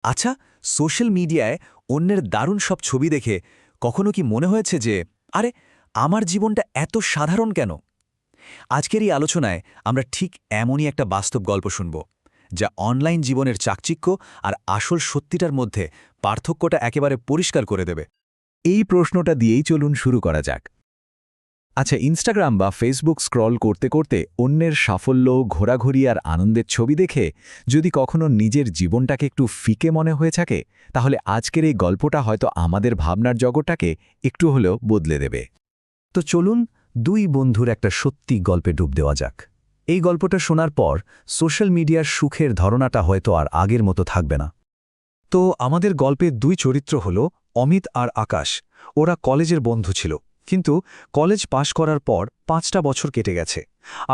আচ্ছা, সোশ্যাল মিডিয়ায় অন্যের দারুণ সব ছবি দেখে কখনো কি মনে হয়েছে যে আরে আমার জীবনটা এত সাধারণ কেন? আজকের এই আলোচনায় আমরা ঠিক এমনই একটা বাস্তব গল্প শুনব, যা অনলাইন জীবনের চাকচিক্য আর আসল সত্যিটার মধ্যে পার্থক্যটা একেবারে পরিষ্কার করে দেবে। এই প্রশ্নটা দিয়েই চলুন শুরু করা যাক। আচ্ছা, ইনস্টাগ্রাম বা ফেসবুক স্ক্রল করতে করতে অন্যের সাফল্য, ঘোরাঘুরি আর আনন্দের ছবি দেখে যদি কখনো নিজের জীবনটাকে একটু ফিকে মনে হয়ে থাকে, তাহলে আজকের এই গল্পটা হয়তো আমাদের ভাবনার জগৎটাকে একটু হলেও বদলে দেবে। তো চলুন দুই বন্ধুর একটা সত্যি গল্পে ডুব দেওয়া যাক। এই গল্পটা শোনার পর সোশ্যাল মিডিয়ার সুখের ধারণাটা হয়তো আর আগের মতো থাকবে না। তো আমাদের গল্পের দুই চরিত্র হল অমিত আর আকাশ। ওরা কলেজের বন্ধু ছিল, কিন্তু কলেজ পাশ করার পর 5টা বছর কেটে গেছে,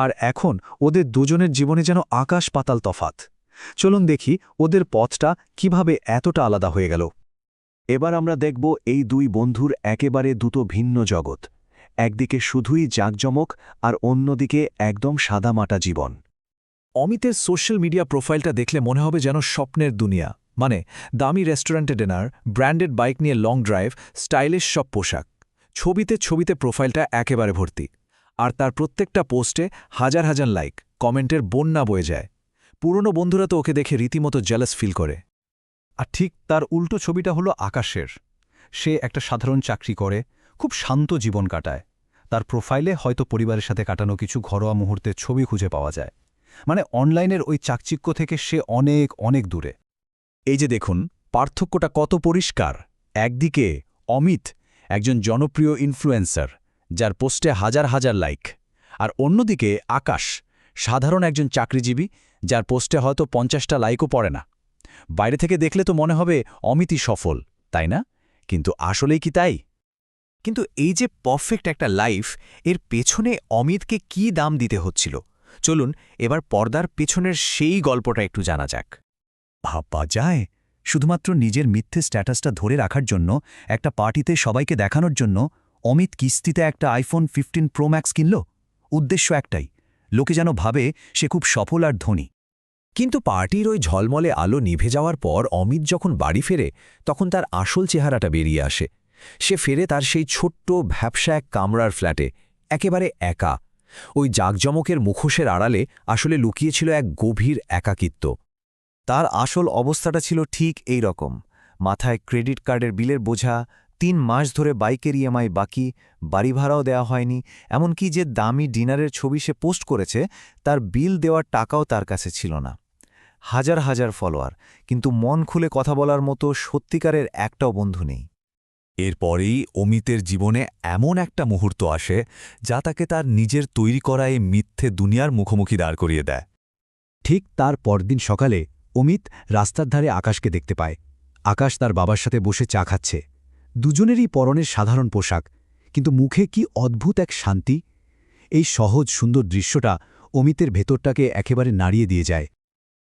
আর এখন ওদের দুজনের জীবনে যেন আকাশ পাতাল তফাত। চলুন দেখি ওদের পথটা কিভাবে এতটা আলাদা হয়ে গেল। এবার আমরা দেখব এই দুই বন্ধুর একেবারে দুটো ভিন্ন জগৎ। একদিকে শুধুই জাঁকজমক আর অন্যদিকে একদম সাদামাটা জীবন। অমিতের সোশ্যাল মিডিয়া প্রোফাইলটা দেখলে মনে হবে যেন স্বপ্নের দুনিয়া, মানে দামি রেস্টুরেন্টে ডিনার, ব্র্যান্ডেড বাইক নিয়ে লং ড্রাইভ, স্টাইলিশ সব পোশাক। ছবিতে ছবিতে প্রোফাইলটা একেবারে ভর্তি, আর তার প্রত্যেকটা পোস্টে হাজার হাজার লাইক, কমেন্টের বন্যা বয়ে যায়। পুরনো বন্ধুরা তো ওকে দেখে রীতিমতো জেলাস ফিল করে। আর ঠিক তার উল্টো ছবিটা হলো আকাশের। সে একটা সাধারণ চাকরি করে, খুব শান্ত জীবন কাটায়। তার প্রোফাইলে হয়তো পরিবারের সাথে কাটানো কিছু ঘরোয়া মুহূর্তের ছবি খুঁজে পাওয়া যায়। মানে অনলাইনের ওই চাকচিক্য থেকে সে অনেক অনেক দূরে। এই যে দেখুন, পার্থক্যটা কত পরিষ্কার। একদিকে অমিত, একজন জনপ্রিয় ইনফ্লুয়েন্সার, যার পোস্টে হাজার হাজার লাইক, আর অন্যদিকে আকাশ, সাধারণ একজন চাকরিজীবী, যার পোস্টে হয়তো 50টা লাইকও পড়ে না। বাইরে থেকে দেখলে তো মনে হবে অমিতই সফল, তাই না? কিন্তু আসলেই কি তাই? কিন্তু এই যে পারফেক্ট একটা লাইফ, এর পেছনে অমিতকে কি দাম দিতে হচ্ছিল? চলুন এবার পর্দার পেছনের সেই গল্পটা একটু জানা যাক। ভাবা যায়, শুধুমাত্র নিজের মিথ্যে স্ট্যাটাসটা ধরে রাখার জন্য, একটা পার্টিতে সবাইকে দেখানোর জন্য অমিত কিস্তিতে একটা আইফোন 15 প্রো ম্যাক্স কিনল। উদ্দেশ্য একটাই, লোকে যেন ভাবে সে খুব সফল আর ধনী। কিন্তু পার্টির ওই ঝলমলে আলো নিভে যাওয়ার পর অমিত যখন বাড়ি ফেরে, তখন তার আসল চেহারাটা বেরিয়ে আসে। সে ফেরে তার সেই ছোট্ট ভ্যাপসা এক কামরার ফ্ল্যাটে, একেবারে একা। ওই জাঁকজমকের মুখোশের আড়ালে আসলে লুকিয়েছিল এক গভীর একাকিত্ব। তার আসল অবস্থাটা ছিল ঠিক এই রকম। মাথায় ক্রেডিট কার্ডের বিলের বোঝা, 3 মাস ধরে বাইকের ইএমআই বাকি, বাড়ি ভাড়াও দেওয়া হয়নি, এমনকি যে দামি ডিনারের ছবি সে পোস্ট করেছে তার বিল দেওয়ার টাকাও তার কাছে ছিল না। হাজার হাজার ফলোয়ার, কিন্তু মন খুলে কথা বলার মতো সত্যিকারের একটাও বন্ধু নেই। এরপরেই অমিতের জীবনে এমন একটা মুহূর্ত আসে, যা তাকে তার নিজের তৈরি করা এই মিথ্যে দুনিয়ার মুখোমুখি দাঁড় করিয়ে দেয়। ঠিক তার পরদিন সকালে অমিত রাস্তার ধারে আকাশকে দেখতে পায়। আকাশ তার বাবার সাথে বসে চা খাচ্ছে। দুজনেরই পরনের সাধারণ পোশাক, কিন্তু মুখে কি অদ্ভুত এক শান্তি। এই সহজ সুন্দর দৃশ্যটা অমিতের ভেতরটাকে একেবারে নাড়িয়ে দিয়ে যায়।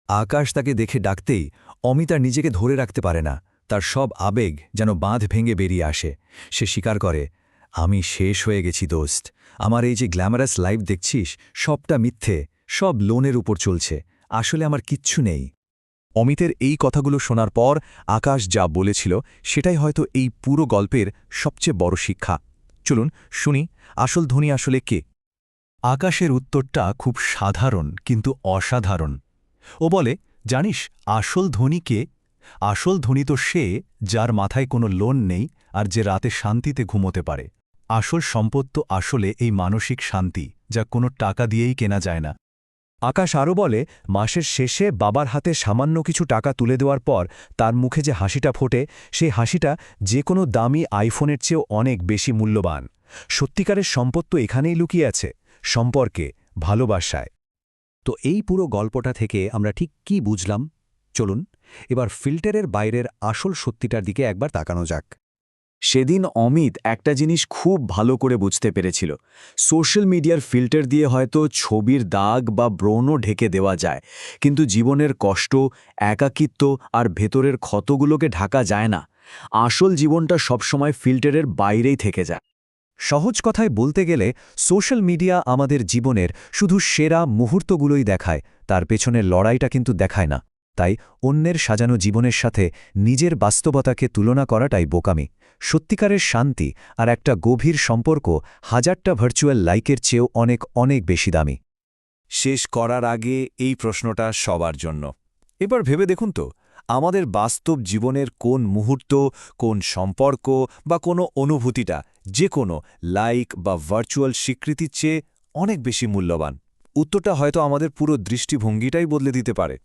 আকাশ তাকে দেখে ডাকতেই অমিত আর নিজেকে ধরে রাখতে পারে না। তার সব আবেগ যেন বাঁধ ভেঙে বেরিয়ে আসে। সে স্বীকার করে, আমি শেষ হয়ে গেছি দোস্ত। আমার এই যে গ্ল্যামারাস লাইফ দেখছিস, সবটা মিথ্যে, সব লোনের উপর চলছে, আসলে আমার কিচ্ছু নেই। অমিতের এই কথাগুলো শোনার পর আকাশ যা বলেছিল, সেটাই হয়তো এই পুরো গল্পের সবচেয়ে বড় শিক্ষা। চলুন শুনি, আসল ধনী আসলে কে? আকাশের উত্তরটা খুব সাধারণ কিন্তু অসাধারণ। ও বলে, জানিস আসল ধনী কে? আসল ধনী তো সে, যার মাথায় কোনো লোন নেই আর যে রাতে শান্তিতে ঘুমোতে পারে। আসল সম্পদ তো আসলে এই মানসিক শান্তি, যা কোনো টাকা দিয়েই কেনা যায় না। আকাশ আরও বলে, মাসের শেষে বাবার হাতে সামান্য কিছু টাকা তুলে দেওয়ার পর তার মুখে যে হাসিটা ফোটে, সেই হাসিটা যে কোনো দামি আইফোনের চেয়েও অনেক বেশি মূল্যবান। সত্যিকারের সম্পদ তো এখানেই লুকিয়ে আছে, সম্পর্কে, ভালোবাসায়। তো এই পুরো গল্পটা থেকে আমরা ঠিক কি বুঝলাম? চলুন এবার ফিল্টারের বাইরের আসল সত্যিটার দিকে একবার তাকানো যাক। সেদিন অমিত একটা জিনিস খুব ভালো করে বুঝতে পেরেছিল। সোশ্যাল মিডিয়ার ফিল্টার দিয়ে হয়তো ছবির দাগ বা ব্রণও ঢেকে দেওয়া যায়, কিন্তু জীবনের কষ্ট, একাকিত্ব আর ভেতরের ক্ষতগুলোকে ঢাকা যায় না। আসল জীবনটা সবসময় ফিল্টারের বাইরেই থেকে যায়। সহজ কথায় বলতে গেলে সোশ্যাল মিডিয়া আমাদের জীবনের শুধু সেরা মুহূর্তগুলোই দেখায়, তার পেছনের লড়াইটা কিন্তু দেখায় না। তাই অন্যের সাজানো জীবনের সাথে নিজের বাস্তবতাকে তুলনা করাটাই বোকামি। সত্যিকারের শান্তি আর একটা গভীর সম্পর্ক হাজারটা ভার্চুয়াল লাইকের চেয়েও অনেক অনেক বেশি দামি। শেষ করার আগে এই প্রশ্নটা সবার জন্য। এবার ভেবে দেখুন তো, আমাদের বাস্তব জীবনের কোন মুহূর্ত, কোন সম্পর্ক বা কোনো অনুভূতিটা যে কোনো লাইক বা ভার্চুয়াল স্বীকৃতির চেয়ে অনেক বেশি মূল্যবান? উত্তরটা হয়তো আমাদের পুরো দৃষ্টিভঙ্গিটাই বদলে দিতে পারে।